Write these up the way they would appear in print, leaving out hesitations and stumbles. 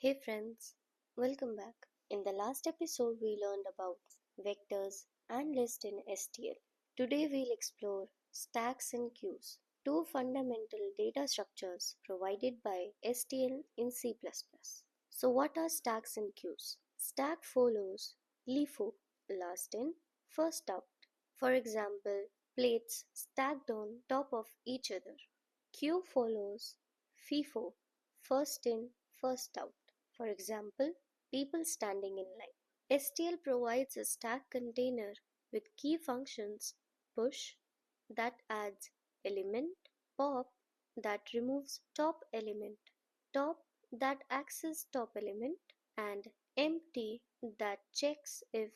Hey friends, welcome back. In the last episode, we learned about vectors and lists in STL. Today, we'll explore stacks and queues, two fundamental data structures provided by STL in C++. So, what are stacks and queues? Stack follows LIFO, last in, first out. For example, plates stacked on top of each other. Queue follows FIFO, first in, first out. For example, people standing in line. STL provides a stack container with key functions push that adds element, pop that removes top element, top that accesses top element, and empty that checks if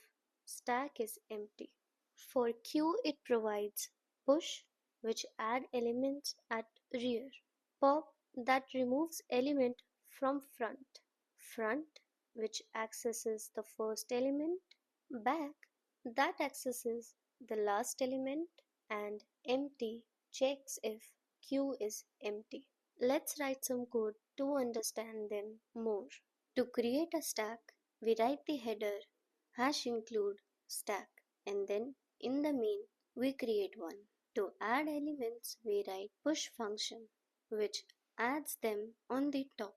stack is empty. For queue, it provides push, which add elements at rear, pop that removes element from front, which accesses the first element, back that accesses the last element, and empty checks if queue is empty. Let's write some code to understand them more. To create a stack, we write the header #include stack, and then in the main we create one. To add elements, we write push function, which adds them on the top.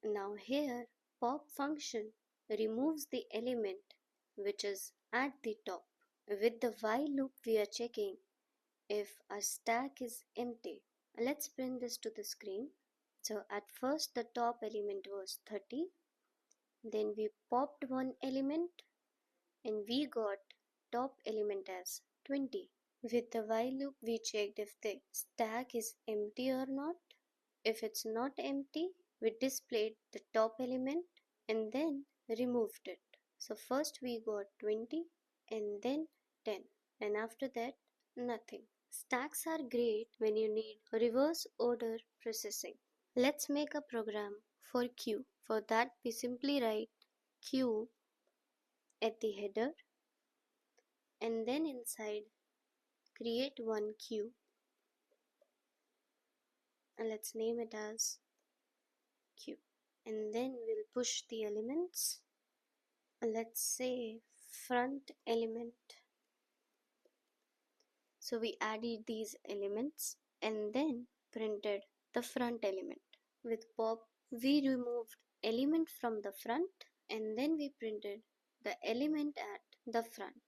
Now here pop function removes the element which is at the top. With the while loop we are checking if our stack is empty. Let's bring this to the screen. So at first the top element was 30, then we popped one element and we got top element as 20. With the while loop we checked if the stack is empty or not. If it's not empty, we displayed the top element and then removed it. So first we got 20 and then 10, and after that nothing. Stacks are great when you need reverse order processing. Let's make a program for queue. For that we simply write queue at the header and then inside create one queue, and let's name it as queue. And then we'll push the elements. Let's say front element. So we added these elements and then printed the front element. With pop, we removed element from the front and then we printed the element at the front.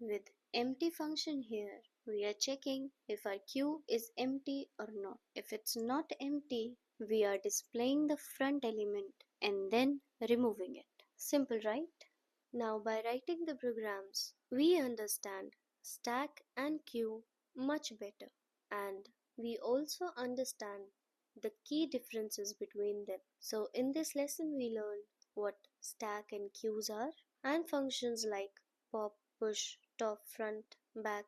With empty function here, we are checking if our queue is empty or not. If it's not empty, we are displaying the front element and then removing it. Simple, right? Now by writing the programs, we understand stack and queue much better, and we also understand the key differences between them. So in this lesson we learned what stack and queues are and functions like pop, push, top, front, back.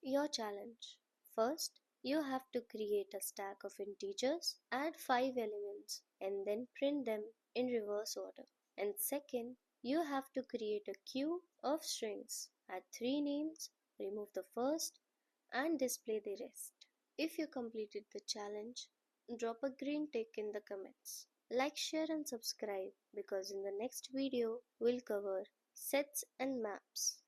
Your challenge. First, you have to create a stack of integers, add 5 elements, and then print them in reverse order. And second, you have to create a queue of strings, add 3 names, remove the first, and display the rest. If you completed the challenge, drop a green tick in the comments. Like, share, and subscribe because in the next video we'll cover sets and maps.